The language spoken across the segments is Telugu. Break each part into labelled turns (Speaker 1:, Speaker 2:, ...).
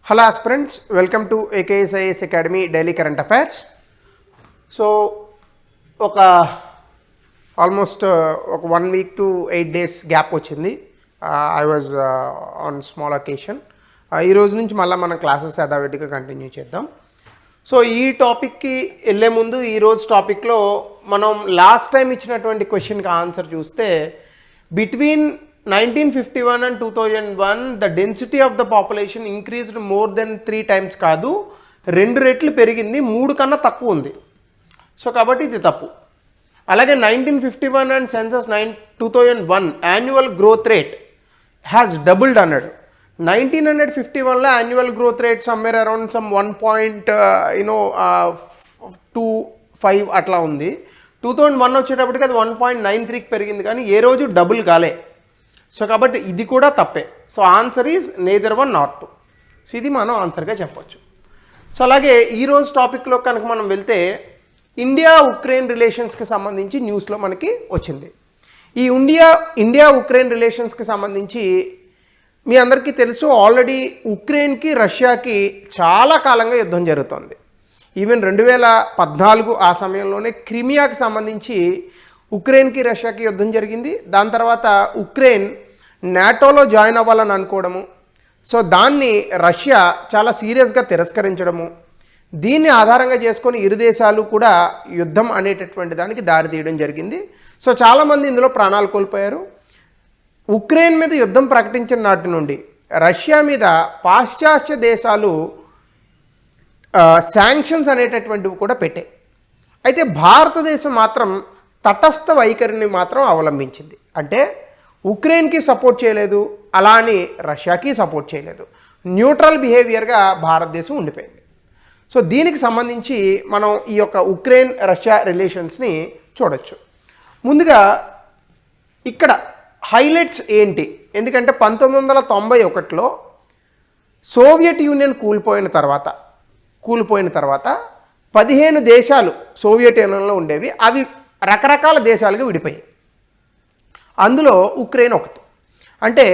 Speaker 1: Hello aspirants, welcome to AKSIS Academy Daily Current Affairs. So, almost 1 week to 8 days gap వచ్చింది. I was on small occasion. ఈ రోజు నుంచి మళ్ళీ మన క్లాసెస్ యథావిధిగా కంటిన్యూ చేద్దాం. సో ఈ టాపిక్కి వెళ్ళే ముందు ఈరోజు టాపిక్లో మనం లాస్ట్ టైం ఇచ్చినటువంటి క్వశ్చన్కి ఆన్సర్ చూస్తే between 1951 and 2001 the density of the population increased more than 3 times కాదు 2 రెట్లు పెరిగింది 3 కన్నా తక్కువ ఉంది. సో కాబట్టి ఇది తప్పు. అలాగే 1951 and census 2001 annual growth rate has doubled అన్నాడు. 1951లో annual growth rate somewhere around some 1.25 అట్లా ఉంది. 2001 వచ్చేటప్పటికి అది 1.93కి పెరిగింది కానీ ఏ రోజు డబుల్ కాలే. సో కాబట్టి ఇది కూడా తప్పే. So answer is neither one not two. So ఇది మనం ఆన్సర్గా చెప్పొచ్చు. సో అలాగే ఈరోజు టాపిక్లో కనుక మనం వెళ్తే ఇండియా ఉక్రెయిన్ రిలేషన్స్కి సంబంధించి న్యూస్లో మనకి వచ్చింది. ఈ ఇండియా ఉక్రెయిన్ రిలేషన్స్కి సంబంధించి మీ అందరికీ తెలుసు ఆల్రెడీ ఉక్రెయిన్కి రష్యాకి చాలా కాలంగా యుద్ధం జరుగుతుంది. ఈవెన్ 2014 ఆ సమయంలోనే క్రిమియాకి సంబంధించి ఉక్రెయిన్కి రష్యాకి యుద్ధం జరిగింది. దాని తర్వాత ఉక్రెయిన్ నాటోలో జాయిన్ అవ్వాలని అనుకోవడము, సో దాన్ని రష్యా చాలా సీరియస్గా తిరస్కరించడము, దీన్ని ఆధారంగా చేసుకొని ఇరు దేశాలు కూడా యుద్ధం అనేటటువంటి దానికి దారి తీయడం జరిగింది. సో చాలామంది ఇందులో ప్రాణాలు కోల్పోయారు. ఉక్రెయిన్ మీద యుద్ధం ప్రకటించిన నాటి నుండి రష్యా మీద పాశ్చాత్య దేశాలు శాంక్షన్స్ అనేటటువంటివి కూడా పెట్టాయి. అయితే భారతదేశం మాత్రం తటస్థ వైఖరిని మాత్రం అవలంబించింది. అంటే ఉక్రెయిన్కి సపోర్ట్ చేయలేదు, అలా అని రష్యాకి సపోర్ట్ చేయలేదు. న్యూట్రల్ బిహేవియర్గా భారతదేశం ఉండిపోయింది. సో దీనికి సంబంధించి మనం ఈ యొక్క ఉక్రెయిన్ రష్యా రిలేషన్స్ని చూడొచ్చు. ముందుగా ఇక్కడ హైలైట్స్ ఏంటి, ఎందుకంటే 1991లో సోవియట్ యూనియన్ కూలిపోయిన తర్వాత 15 దేశాలు సోవియట్ యూనియన్లో ఉండేవి, అవి రకరకాల దేశాలుగా విడిపోయాయి. అందులో ఉక్రెయిన్ ఒకటి. అంటే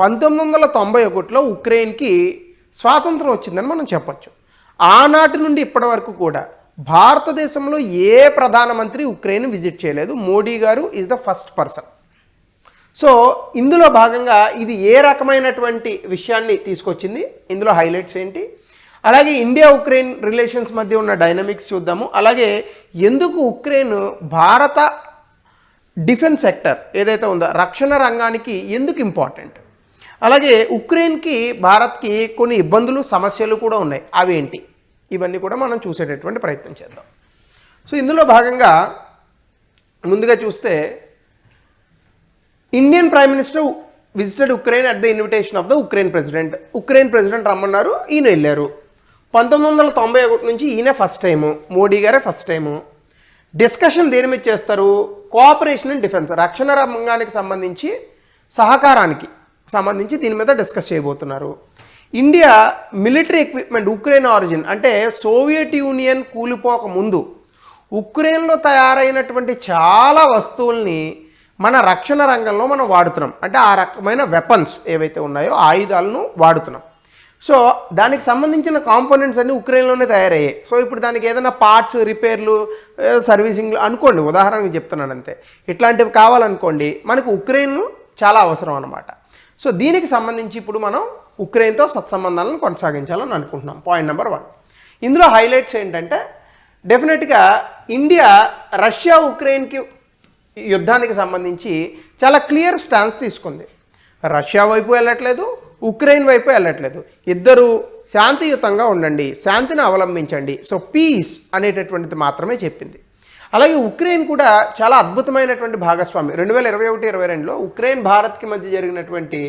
Speaker 1: 1991లో ఉక్రెయిన్కి స్వాతంత్రం వచ్చిందని మనం చెప్పచ్చు. ఆనాటి నుండి ఇప్పటి వరకు కూడా భారతదేశంలో ఏ ప్రధానమంత్రి ఉక్రెయిన్ విజిట్ చేయలేదు. మోడీ గారు is the first person. So ఇందులో భాగంగా ఇది ఏ రకమైనటువంటి విషయాన్ని తీసుకొచ్చింది, ఇందులో హైలైట్స్ ఏంటి, అలాగే ఇండియా ఉక్రెయిన్ రిలేషన్స్ మధ్య ఉన్న డైనమిక్స్ చూద్దాము. అలాగే ఎందుకు ఉక్రెయిన్ భారత డిఫెన్స్ సెక్టర్ ఏదైతే ఉందో రక్షణ రంగానికి ఎందుకు ఇంపార్టెంట్, అలాగే ఉక్రెయిన్కి భారత్కి కొన్ని ఇబ్బందులు సమస్యలు కూడా ఉన్నాయి, అవేంటి, ఇవన్నీ కూడా మనం చూసేటటువంటి ప్రయత్నం చేద్దాం. సో ఇందులో భాగంగా ముందుగా చూస్తే Indian prime minister visited Ukraine at the invitation of the Ukraine president రమ్మన్నారు, ఈయన వెళ్ళారు. 1991 నుంచి ఈయన ఫస్ట్ టైము, మోడీ గారే ఫస్ట్ టైము. డిస్కషన్ దేని మీద చేస్తారు, కోఆపరేషన్ అండ్ డిఫెన్స్, రక్షణ రంగానికి సంబంధించి సహకారానికి సంబంధించి దీని మీద డిస్కస్ చేయబోతున్నారు. India military equipment Ukraine origin, అంటే సోవియట్ యూనియన్ కూలిపోక ముందు ఉక్రెయిన్లో తయారైనటువంటి చాలా వస్తువుల్ని మన రక్షణ రంగంలో మనం వాడుతున్నాం. అంటే ఆ రకమైన వెపన్స్ ఏవైతే ఉన్నాయో ఆయుధాలను వాడుతున్నాం. సో దానికి సంబంధించిన కాంపోనెంట్స్ అన్నీ ఉక్రెయిన్లోనే తయారయ్యాయి. సో ఇప్పుడు దానికి ఏదైనా పార్ట్స్ రిపేర్లు సర్వీసింగ్లు అనుకోండి, ఉదాహరణకు చెప్తున్నాను అంతే, ఇట్లాంటివి కావాలనుకోండి, మనకు ఉక్రెయిన్ చాలా అవసరం అన్నమాట. సో దీనికి సంబంధించి ఇప్పుడు మనం ఉక్రెయిన్తో సత్సంబంధాలను కొనసాగించాలని అనుకుంటున్నాం. Point number 1. ఇందులో హైలైట్స్ ఏంటంటే డెఫినెట్గా ఇండియా రష్యా ఉక్రెయిన్కి యుద్ధానికి సంబంధించి చాలా క్లియర్ స్టాన్స్ తీసుకుంది. రష్యా వైపు వెళ్ళట్లేదు, ఉక్రెయిన్ వైపు వెళ్ళట్లేదు. ఇద్దరు శాంతియుతంగా ఉండండి, శాంతిని అవలంబించండి, సో పీస్ అనేటటువంటిది మాత్రమే చెప్పింది. అలాగే ఉక్రెయిన్ కూడా చాలా అద్భుతమైనటువంటి భాగస్వామి. 2021-22లో ఉక్రెయిన్ భారత్కి మధ్య జరిగినటువంటి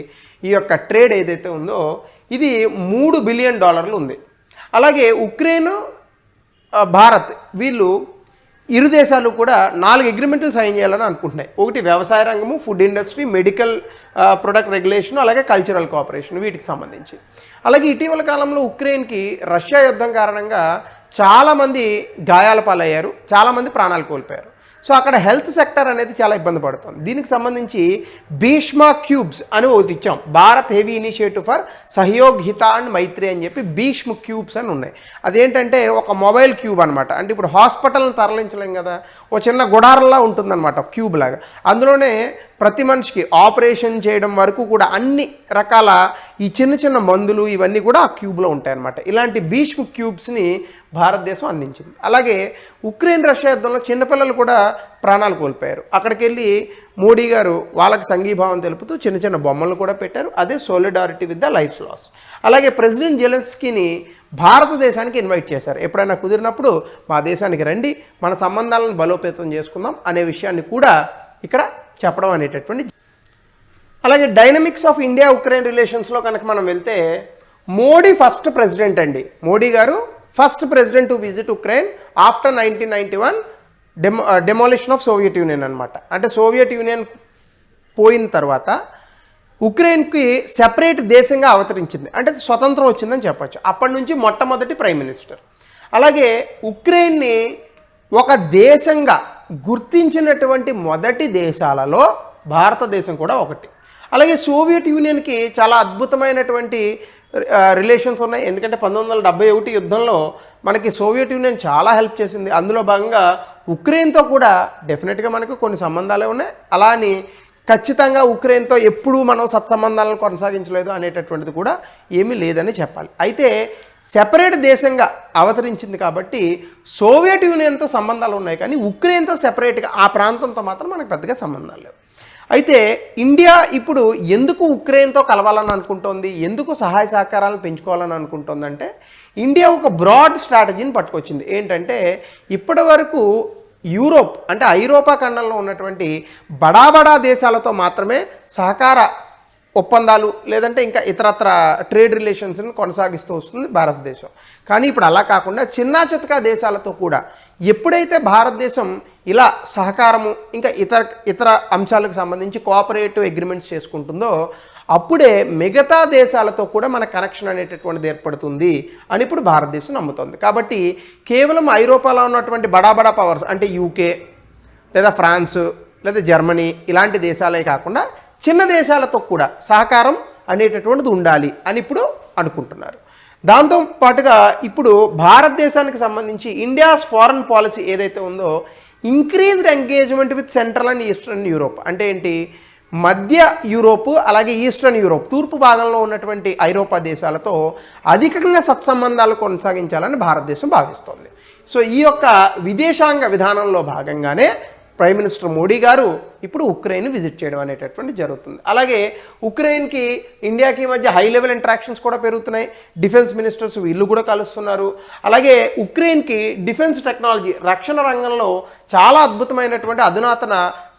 Speaker 1: ఈ యొక్క ట్రేడ్ ఏదైతే ఉందో ఇది $3 బిలియన్ ఉంది. అలాగే ఉక్రెయిన్ భారత్ వీళ్ళు ఇరు దేశాలు కూడా 4 అగ్రిమెంట్లు సైన్ చేయాలని అనుకుంటున్నాయి. ఒకటి వ్యవసాయ రంగము, food industry, medical product regulation, అలాగే కల్చరల్ కోఆపరేషన్, వీటికి సంబంధించి. అలాగే ఇటీవల కాలంలో ఉక్రెయిన్కి రష్యా యుద్ధం కారణంగా చాలామంది గాయాల పాలయ్యారు, చాలామంది ప్రాణాలు కోల్పోయారు. సో అక్కడ హెల్త్ సెక్టర్ అనేది చాలా ఇబ్బంది పడుతుంది. దీనికి సంబంధించి భీష్మా క్యూబ్స్ అని ఒకటి ఇచ్చాం. Bharat heavy initiative for Sahyog Hita and మైత్రి అని చెప్పి భీష్మ క్యూబ్స్ అని ఉన్నాయి. అదేంటంటే ఒక మొబైల్ క్యూబ్ అనమాట. అంటే ఇప్పుడు హాస్పిటల్ని తరలించలేం కదా, ఒక చిన్న గుడారంలా ఉంటుందన్నమాట క్యూబ్ లాగా. అందులోనే ప్రతి మనిషికి ఆపరేషన్ చేయడం వరకు కూడా అన్ని రకాల ఈ చిన్న చిన్న మందులు ఇవన్నీ కూడా ఆ క్యూబ్లో ఉంటాయన్నమాట. ఇలాంటి భీష్మ క్యూబ్స్ని భారతదేశం అందించింది. అలాగే ఉక్రెయిన్ రష్యా యుద్ధంలో చిన్నపిల్లలు కూడా ప్రాణాలు కోల్పోయారు. అక్కడికి వెళ్ళి మోడీ గారు వాళ్ళకి సంఘీభావం తెలుపుతూ చిన్న చిన్న బొమ్మలు కూడా పెట్టారు. అదే solidarity with the life loss. అలాగే ప్రెసిడెంట్ జెలెన్స్కీని భారతదేశానికి ఇన్వైట్ చేశారు. ఎప్పుడైనా కుదిరినప్పుడు మా దేశానికి రండి, మన సంబంధాలను బలోపేతం చేసుకుందాం అనే విషయాన్ని కూడా ఇక్కడ చెప్పడం అనేటటువంటి. అలాగే డైనమిక్స్ ఆఫ్ ఇండియా ఉక్రెయిన్ రిలేషన్స్లో కనుక మనం వెళ్తే మోడీ ఫస్ట్ ప్రెసిడెంట్ అండి. మోడీ గారు first president to visit Ukraine after 1991 demolition of Soviet union అనమాట. అంటే సోవియట్ యూనియన్ పోయిన తర్వాత ఉక్రెయిన్కి సెపరేట్ దేశంగా అవతరించింది, అంటే స్వతంత్రం వచ్చిందని చెప్పచ్చు. అప్పటి నుంచి మొట్టమొదటి ప్రైమ్ మినిస్టర్. అలాగే ఉక్రెయిన్ని ఒక దేశంగా గుర్తించినటువంటి మొదటి దేశాలలో భారతదేశం కూడా ఒకటి. అలాగే సోవియట్ యూనియన్కి చాలా అద్భుతమైనటువంటి రిలేషన్స్ ఉన్నాయి. ఎందుకంటే 1971 యుద్ధంలో మనకి సోవియట్ యూనియన్ చాలా హెల్ప్ చేసింది. అందులో భాగంగా ఉక్రెయిన్తో కూడా డెఫినెట్గా మనకు కొన్ని సంబంధాలే ఉన్నాయి. అలా అని ఖచ్చితంగా ఉక్రెయిన్తో ఎప్పుడూ మనం సత్సంబంధాలను కొనసాగించలేదు అనేటటువంటిది కూడా ఏమీ లేదని చెప్పాలి. అయితే సెపరేట్ దేశంగా అవతరించింది కాబట్టి సోవియట్ యూనియన్తో సంబంధాలు ఉన్నాయి, కానీ ఉక్రెయిన్తో సెపరేట్గా ఆ ప్రాంతంతో మాత్రం మనకు పెద్దగా సంబంధాలు లేవు. అయితే ఇండియా ఇప్పుడు ఎందుకు ఉక్రెయిన్తో కలవాలని అనుకుంటోంది, ఎందుకు సహాయ సహకారాలను పెంచుకోవాలని అనుకుంటోందంటే ఇండియా ఒక బ్రాడ్ స్ట్రాటజీని పట్టుకొచ్చింది. ఏంటంటే ఇప్పటి వరకు యూరోప్ అంటే ఐరోపా ఖండంలో ఉన్నటువంటి బడా దేశాలతో మాత్రమే సహకార ఒప్పందాలు లేదంటే ఇంకా ఇతరత్ర ట్రేడ్ రిలేషన్స్ని కొనసాగిస్తూ వస్తుంది భారతదేశం. కానీ ఇప్పుడు అలా కాకుండా చిన్నా చితకా దేశాలతో కూడా ఎప్పుడైతే భారతదేశం ఇలా సహకారము ఇంకా ఇతర అంశాలకు సంబంధించి కోఆపరేటివ్ అగ్రిమెంట్స్ చేసుకుంటుందో అప్పుడే మిగతా దేశాలతో కూడా మన కనెక్షన్ అనేటటువంటిది ఏర్పడుతుంది అని ఇప్పుడు భారతదేశం నమ్ముతుంది. కాబట్టి కేవలం ఐరోపాలో ఉన్నటువంటి బడా పవర్స్ అంటే యూకే లేదా ఫ్రాన్స్ లేదా జర్మనీ ఇలాంటి దేశాలే కాకుండా చిన్న దేశాలతో కూడా సహకారం అనేటటువంటిది ఉండాలి అని ఇప్పుడు అనుకుంటున్నారు. దాంతో పాటుగా ఇప్పుడు భారతదేశానికి సంబంధించి ఇండియాస్ ఫారెన్ పాలసీ ఏదైతే ఉందో increased engagement with central and eastern Europe. అంటే ఏంటి, మధ్య యూరోపు అలాగే ఈస్టర్న్ యూరోప్ తూర్పు భాగంలో ఉన్నటువంటి ఐరోపా దేశాలతో అధికంగా సత్సంబంధాలు కొనసాగించాలని భారతదేశం భావిస్తోంది. సో ఈ యొక్క విదేశాంగ విధానంలో భాగంగానే ప్రైమ్ మినిస్టర్ మోడీ గారు ఇప్పుడు ఉక్రెయిన్ విజిట్ చేయడం అనేటటువంటి జరుగుతుంది. అలాగే ఉక్రెయిన్కి ఇండియాకి మధ్య హై లెవెల్ ఇంటరాక్షన్స్ కూడా పెరుగుతున్నాయి. డిఫెన్స్ మినిస్టర్స్ వీళ్ళు కూడా కలుస్తున్నారు. అలాగే ఉక్రెయిన్కి డిఫెన్స్ టెక్నాలజీ రక్షణ రంగంలో చాలా అద్భుతమైనటువంటి అధునాతన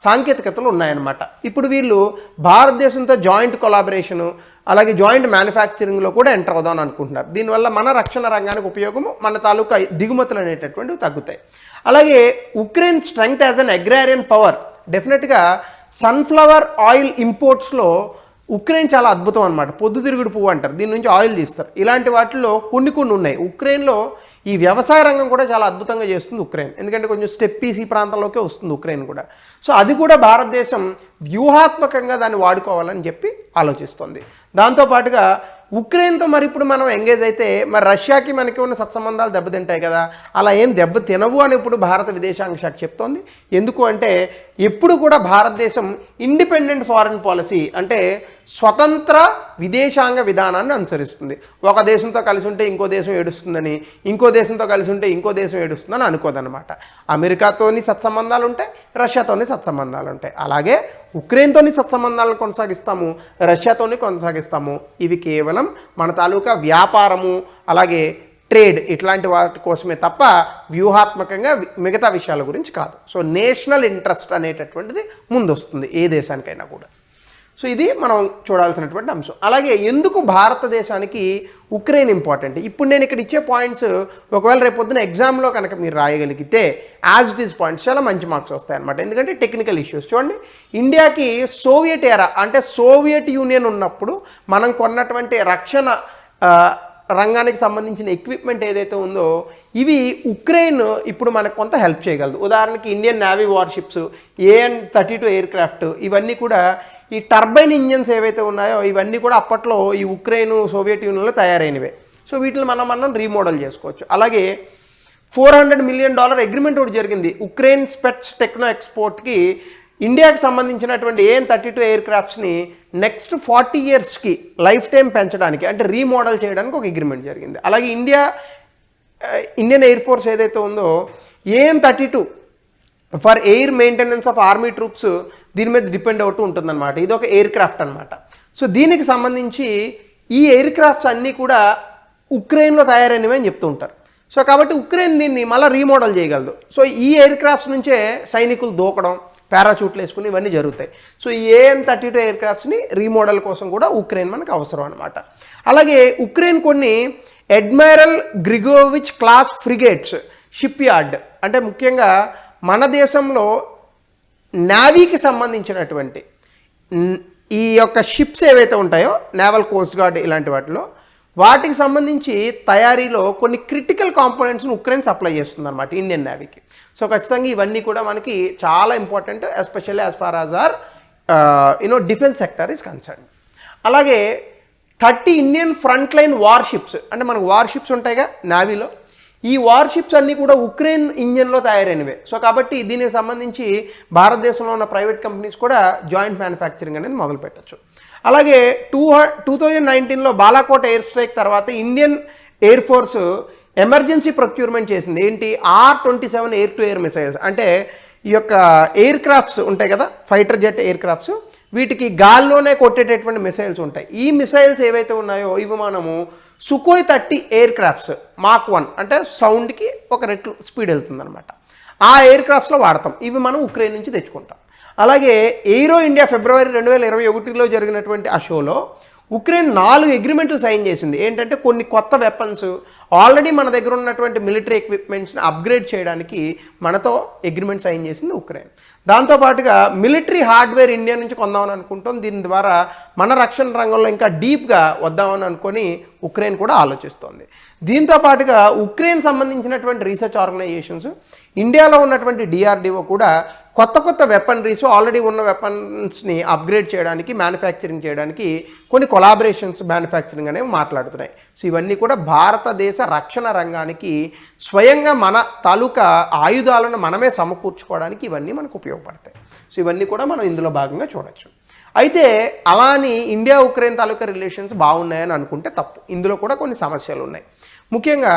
Speaker 1: సాంకేతికతలు ఉన్నాయన్నమాట. ఇప్పుడు వీళ్ళు భారతదేశంతో జాయింట్ కొలాబరేషను అలాగే జాయింట్ మ్యానుఫ్యాక్చరింగ్లో కూడా ఎంటర్ అవుదామని అనుకుంటున్నారు. దీనివల్ల మన రక్షణ రంగానికి ఉపయోగము, మన తాలూకా దిగుమతులు అనేటటువంటివి తగ్గుతాయి. అలాగే Ukraine strength as an agrarian power, డెఫినెట్గా సన్ఫ్లవర్ ఆయిల్ ఇంపోర్ట్స్లో ఉక్రెయిన్ చాలా అద్భుతం అనమాట. పొద్దుతిరుగుడు పువ్వు అంటారు, దీని నుంచి ఆయిల్ తీస్తారు. ఇలాంటి వాటిల్లో కొన్ని ఉన్నాయి. ఉక్రెయిన్లో ఈ వ్యవసాయ రంగం కూడా చాలా అద్భుతంగా చేస్తుంది ఉక్రెయిన్, ఎందుకంటే కొంచెం స్టెప్పీస్ ఈ ప్రాంతంలోకే వస్తుంది ఉక్రెయిన్ కూడా. సో అది కూడా భారతదేశం వ్యూహాత్మకంగా దాన్ని వాడుకోవాలని చెప్పి ఆలోచిస్తుంది. దాంతోపాటుగా ఉక్రెయిన్తో మరి ఇప్పుడు మనం ఎంగేజ్ అయితే మరి రష్యాకి మనకి ఉన్న సత్సంబంధాలు దెబ్బతింటాయి కదా, అలా ఏం దెబ్బ తినవు అని ఇప్పుడు భారత విదేశాంగ శాఖ చెప్తోంది. ఎందుకు అంటే ఎప్పుడు కూడా భారతదేశం ఇండిపెండెంట్ ఫారెన్ పాలసీ అంటే స్వతంత్ర విదేశాంగ విధానాన్ని అనుసరిస్తుంది. ఒక దేశంతో కలిసి ఉంటే ఇంకో దేశం ఏడుస్తుందని, ఇంకో దేశంతో కలిసి ఉంటే ఇంకో దేశం ఏడుస్తుందని అనుకోదన్నమాట. అమెరికాతోని సత్సంబంధాలు ఉంటాయి, రష్యాతోని సత్సంబంధాలు ఉంటాయి. అలాగే ఉక్రెయిన్తోని సత్సంబంధాలను కొనసాగిస్తాము, రష్యాతోని కొనసాగిస్తాము. ఇవి కేవలం మన తాలూకా వ్యాపారము అలాగే ట్రేడ్ ఇట్లాంటి వాటి కోసమే తప్ప వ్యూహాత్మకంగా మిగతా విషయాల గురించి కాదు. సో నేషనల్ ఇంట్రెస్ట్ అనేటటువంటిది ముందొస్తుంది ఏ దేశానికైనా కూడా. సో ఇది మనం చూడాల్సినటువంటి అంశం. అలాగే ఎందుకు భారతదేశానికి ఉక్రెయిన్ ఇంపార్టెంట్, ఇప్పుడు నేను ఇక్కడ ఇచ్చే పాయింట్స్ ఒకవేళ రేపొద్దున ఎగ్జామ్లో కనుక మీరు రాయగలిగితే యాజ్ ఇట్ ఈస్ పాయింట్స్ చాలా మంచి మార్క్స్ వస్తాయి అన్నమాట. ఎందుకంటే టెక్నికల్ ఇష్యూస్ చూడండి, ఇండియాకి సోవియట్ ఎరా అంటే సోవియట్ యూనియన్ ఉన్నప్పుడు మనం కొన్నటువంటి రక్షణ రంగానికి సంబంధించిన ఎక్విప్మెంట్ ఏదైతే ఉందో ఇవి ఉక్రెయిన్ ఇప్పుడు మనకు కొంత హెల్ప్ చేయగలదు. ఉదాహరణకి Indian navy warships, AN-32 air craft, ఇవన్నీ కూడా ఈ టర్బైన్ ఇంజన్స్ ఏవైతే ఉన్నాయో ఇవన్నీ కూడా అప్పట్లో ఈ ఉక్రెయిన్ సోవియట్ యూనియన్లో తయారైనవే. సో వీటిని మనం రీమోడల్ చేసుకోవచ్చు. అలాగే $400 మిలియన్ అగ్రిమెంట్ ఒకటి జరిగింది ఉక్రెయిన్ స్పెట్స్ టెక్నో ఎక్స్పోర్ట్కి. ఇండియాకి సంబంధించినటువంటి AN-32 ఎయిర్ క్రాఫ్ట్స్ని నెక్స్ట్ 40 ఇయర్స్కి లైఫ్ టైం పెంచడానికి, అంటే రీమోడల్ చేయడానికి ఒక అగ్రిమెంట్ జరిగింది. అలాగే ఇండియన్ ఎయిర్ ఫోర్స్ ఏదైతే ఉందో AN-32 for air maintenance of army troops దీని మీద డిపెండ్ అవుతూ ఉంటుందన్నమాట. ఇది ఒక ఎయిర్ క్రాఫ్ట్ అనమాట. సో దీనికి సంబంధించి ఈ ఎయిర్ క్రాఫ్ట్స్ అన్నీ కూడా ఉక్రెయిన్లో తయారైనవి అని చెప్తూ ఉంటారు. సో కాబట్టి ఉక్రెయిన్ దీన్ని మళ్ళీ రీమోడల్ చేయగలదు. సో ఈ ఎయిర్ క్రాఫ్ట్స్ నుంచే సైనికులు దూకడం, పారాచూట్లు వేసుకుని ఇవన్నీ జరుగుతాయి. సో ఈ AN-32 ఎయిర్ క్రాఫ్ట్స్ని రీమోడల్ కోసం కూడా ఉక్రెయిన్ మనకు అవసరం అనమాట. అలాగే ఉక్రెయిన్ కొన్ని Admiral Grigorovich class frigates shipyard, అంటే ముఖ్యంగా మన దేశంలో నేవీకి సంబంధించినటువంటి ఈ యొక్క షిప్స్ ఏవైతే ఉంటాయో నేవల్ కోస్ట్ గార్డ్ ఇలాంటి వాటికి సంబంధించి తయారీలో కొన్ని క్రిటికల్ కాంపోనెంట్స్ని ఉక్రెయిన్ సప్లై చేస్తుంది అనమాట ఇండియన్ నేవీకి. సో ఖచ్చితంగా ఇవన్నీ కూడా మనకి చాలా important, especially as far as our defence sector is concern. అలాగే 30 ఇండియన్ ఫ్రంట్ లైన్ వార్షిప్స్, అంటే మనకు వార్షిప్స్ ఉంటాయిగా నేవీలో, ఈ వార్షిప్స్ అన్నీ కూడా ఉక్రెయిన్ ఇంజన్లో తయారైనవే. సో కాబట్టి దీనికి సంబంధించి భారతదేశంలో ఉన్న ప్రైవేట్ కంపెనీస్ కూడా జాయింట్ మ్యానుఫ్యాక్చరింగ్ అనేది మొదలు పెట్టచ్చు. అలాగే 2019లో బాలాకోట్ ఎయిర్ స్ట్రైక్ తర్వాత Indian air force emergency procurement చేసింది. ఏంటి? R-27 air to air missiles, అంటే ఈ యొక్క ఎయిర్ క్రాఫ్ట్స్ ఉంటాయి కదా, ఫైటర్ జెట్ ఎయిర్ క్రాఫ్ట్స్, వీటికి గాల్లోనే కొట్టేటటువంటి మిసైల్స్ ఉంటాయి. ఈ మిసైల్స్ ఏవైతే ఉన్నాయో ఇవి మనము Sukhoi 30 ఎయిర్ క్రాఫ్ట్స్ Mark 1, అంటే సౌండ్కి ఒక రెట్లు స్పీడ్ వెళ్తుంది అనమాట, ఆ ఎయిర్ క్రాఫ్ట్స్లో వాడతాం. ఇవి మనం ఉక్రెయిన్ నుంచి తెచ్చుకుంటాం. అలాగే ఎయిరో ఇండియా ఫిబ్రవరి 2021లో జరిగినటువంటి ఆ షోలో ఉక్రెయిన్ 4 అగ్రిమెంట్లు సైన్ చేసింది. ఏంటంటే కొన్ని కొత్త వెపన్స్, ఆల్రెడీ మన దగ్గర ఉన్నటువంటి మిలిటరీ ఎక్విప్మెంట్స్ని అప్గ్రేడ్ చేయడానికి మనతో అగ్రిమెంట్ సైన్ చేసింది ఉక్రెయిన్. దాంతోపాటుగా మిలిటరీ హార్డ్వేర్ ఇండియా నుంచి కొందామని అనుకుంటాం. దీని ద్వారా మన రక్షణ రంగంలో ఇంకా డీప్గా వద్దామని అనుకొని ఉక్రెయిన్ కూడా ఆలోచిస్తోంది. దీంతో పాటుగా ఉక్రెయిన్ సంబంధించినటువంటి రీసెర్చ్ ఆర్గనైజేషన్స్, ఇండియాలో ఉన్నటువంటి DRDO కూడా కొత్త వెపనరీస్, ఆల్రెడీ ఉన్న వెపన్స్ని అప్గ్రేడ్ చేయడానికి, మ్యానుఫ్యాక్చరింగ్ చేయడానికి కొన్ని కొలాబరేషన్స్ మ్యానుఫ్యాక్చరింగ్ అనేవి మాట్లాడుతున్నాయి. సో ఇవన్నీ కూడా భారతదేశ రక్షణ రంగానికి స్వయంగా మన తాలూకా ఆయుధాలను మనమే సమకూర్చుకోవడానికి ఇవన్నీ మనకు ఉపయోగపడతాయి. సో ఇవన్నీ కూడా మనం ఇందులో భాగంగా చూడొచ్చు. అయితే అలా అని ఇండియా ఉక్రెయిన్ తాలూకా రిలేషన్స్ బాగున్నాయని అనుకుంటే తప్పు. ఇందులో కూడా కొన్ని సమస్యలు ఉన్నాయి. ముఖ్యంగా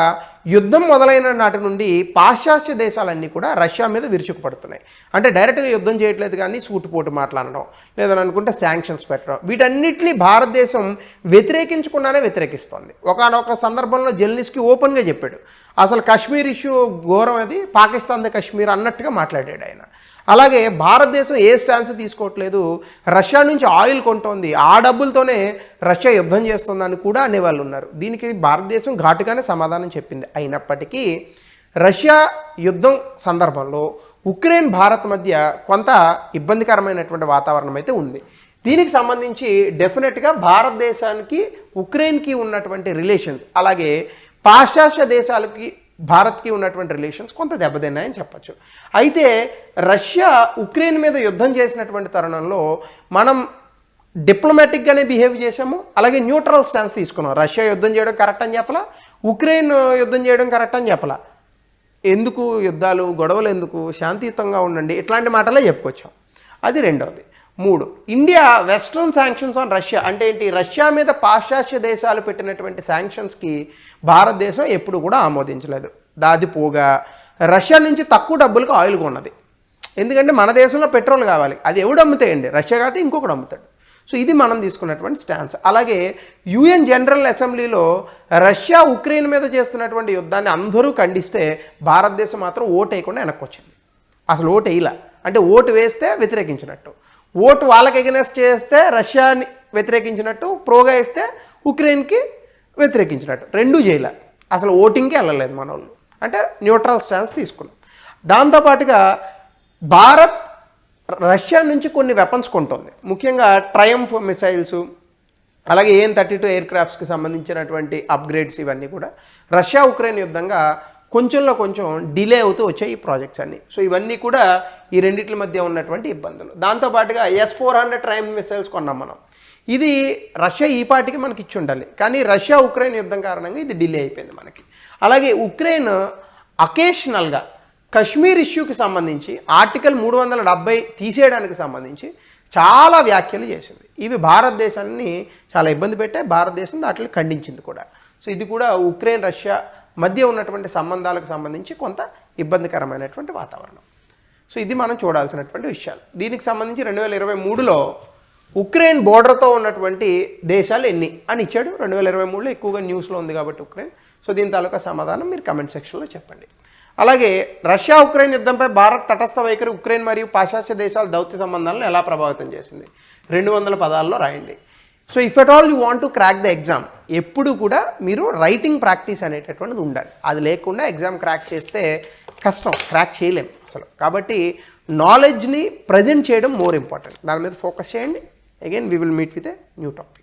Speaker 1: యుద్ధం మొదలైన నాటి నుండి పాశ్చాత్య దేశాలన్నీ కూడా రష్యా మీద విరుచుకుపడుతున్నాయి. అంటే డైరెక్ట్గా యుద్ధం చేయట్లేదు కానీ సూటుపోటు మాట్లాడడం, లేదని అనుకుంటే శాంక్షన్స్ పెట్టడం, వీటన్నిటిని భారతదేశం వ్యతిరేకించకుండానే వ్యతిరేకిస్తోంది. ఒకానొక సందర్భంలో జెల్నిస్కీ ఓపెన్గా చెప్పాడు, అసలు కాశ్మీర్ ఇష్యూ ఘోరం, అది పాకిస్తాన్ది కాశ్మీర్ అన్నట్టుగా మాట్లాడాడు ఆయన. అలాగే భారతదేశం ఏ స్టాన్స్ తీసుకోవట్లేదు, రష్యా నుంచి ఆయిల్ కొంటోంది, ఆ డబ్బులతోనే రష్యా యుద్ధం చేస్తుందని కూడా అనేవాళ్ళు ఉన్నారు. దీనికి భారతదేశం ఘాటుగానే సమాధానం చెప్పింది. అయినప్పటికీ రష్యా యుద్ధం సందర్భంలో ఉక్రెయిన్ భారత్ మధ్య కొంత ఇబ్బందికరమైనటువంటి వాతావరణం అయితే ఉంది. దీనికి సంబంధించి డెఫినెట్గా భారతదేశానికి ఉక్రెయిన్కి ఉన్నటువంటి రిలేషన్స్, అలాగే పాశ్చాత్య దేశాలకి భారత్కి ఉన్నటువంటి రిలేషన్స్ కొంత దెబ్బతిన్నాయని చెప్పచ్చు. అయితే రష్యా ఉక్రెయిన్ మీద యుద్ధం చేసినటువంటి తరుణంలో మనం డిప్లొమాటిక్గానే బిహేవ్ చేసాము, అలాగే న్యూట్రల్ స్టాన్స్ తీసుకున్నాం. రష్యా యుద్ధం చేయడం కరెక్ట్ అని చెప్పలా, ఉక్రెయిన్ యుద్ధం చేయడం కరెక్ట్ అని చెప్పలా. ఎందుకు యుద్ధాలు, గొడవలు ఎందుకు, శాంతియుతంగా ఉండండి, ఇట్లాంటి మాటలే చెప్పుకొచ్చాం. అది రెండవది. 3, India western sanctions on Russia, అంటే ఏంటి? రష్యా మీద పాశ్చాత్య దేశాలు పెట్టినటువంటి శాంక్షన్స్కి భారతదేశం ఎప్పుడు కూడా ఆమోదించలేదు. దాది పోగా రష్యా నుంచి తక్కువ డబ్బులకు ఆయిల్ కొన్నది. ఎందుకంటే మన దేశంలో పెట్రోల్ కావాలి, అది ఎవడు అమ్ముతాయండి? రష్యా కాబట్టి ఇంకొకటి అమ్ముతాడు. సో ఇది మనం తీసుకున్నటువంటి స్టాన్స్. అలాగే UN జనరల్ అసెంబ్లీలో రష్యా ఉక్రెయిన్ మీద చేస్తున్నటువంటి యుద్ధాన్ని అందరూ ఖండిస్తే భారతదేశం మాత్రం ఓటు వేయకుండా వెనక్కి వచ్చింది. అసలు ఓటు వేయలా, అంటే ఓటు వేస్తే వ్యతిరేకించినట్టు, ఓటు వాళ్ళకి ఎగనెస్ట్ చేస్తే రష్యాని వ్యతిరేకించినట్టు, ప్రోగా వేస్తే ఉక్రెయిన్కి వ్యతిరేకించినట్టు, రెండూ చేయలే. అసలు ఓటింగ్కి వెళ్ళలేదు మన వాళ్ళు, అంటే న్యూట్రల్ స్టాన్స్ తీసుకున్నాం. దాంతోపాటుగా భారత్ రష్యా నుంచి కొన్ని వెపన్స్ కొంటుంది. ముఖ్యంగా ట్రయంఫ్ మిసైల్స్, అలాగే AN-32 ఎయిర్ క్రాఫ్ట్స్కి సంబంధించినటువంటి అప్గ్రేడ్స్ ఇవన్నీ కూడా రష్యా ఉక్రెయిన్ యుద్ధంగా కొంచెంలో కొంచెం డిలే అవుతూ వచ్చాయి ఈ ప్రాజెక్ట్స్ అన్నీ. సో ఇవన్నీ కూడా ఈ రెండింటి మధ్య ఉన్నటువంటి ఇబ్బందులు. దాంతోపాటుగా S-400 ట్రైమ్ మిసైల్స్ కొన్నాం మనం. ఇది రష్యా ఈ పాటికి మనకి ఇచ్చి ఉండాలి, కానీ రష్యా ఉక్రెయిన్ యుద్ధం కారణంగా ఇది డిలే అయిపోయింది మనకి. అలాగే ఉక్రెయిన్ అకేషనల్గా కశ్మీర్ ఇష్యూకి సంబంధించి ఆర్టికల్ 370 తీసేయడానికి సంబంధించి చాలా వ్యాఖ్యలు చేసింది. ఇవి భారతదేశాన్ని చాలా ఇబ్బంది పెట్టాయి, భారతదేశం వాటిని ఖండించింది కూడా. సో ఇది కూడా ఉక్రెయిన్ రష్యా మధ్య ఉన్నటువంటి సంబంధాలకు సంబంధించి కొంత ఇబ్బందికరమైనటువంటి వాతావరణం. సో ఇది మనం చూడాల్సినటువంటి విషయాలు. దీనికి సంబంధించి 2023లో ఉక్రెయిన్ బోర్డర్తో ఉన్నటువంటి దేశాలు ఎన్ని అని ఇచ్చాడు. 2023లో ఎక్కువగా న్యూస్లో ఉంది కాబట్టి ఉక్రెయిన్. సో దీని తాలూకా సమాధానం మీరు కమెంట్ సెక్షన్లో చెప్పండి. అలాగే రష్యా ఉక్రెయిన్ యుద్ధంపై భారత్ తటస్థ వైఖరి ఉక్రెయిన్ మరియు పాశ్చాత్య దేశాల దౌత్య సంబంధాలను ఎలా ప్రభావితం చేసింది? 200 పదాల్లో రాయండి. So if at all you want to crack the exam, ఎప్పుడు కూడా మీరు రైటింగ్ ప్రాక్టీస్ అనేటటువంటిది ఉండాలి. అది లేకుండా ఎగ్జామ్ క్రాక్ చేస్తే కష్టం, క్రాక్ చేయలేం అసలు. కాబట్టి నాలెడ్జ్ని ప్రజెంట్ చేయడం మోర్ ఇంపార్టెంట్. దాని మీద ఫోకస్ చేయండి. Again we will meet with a new topic.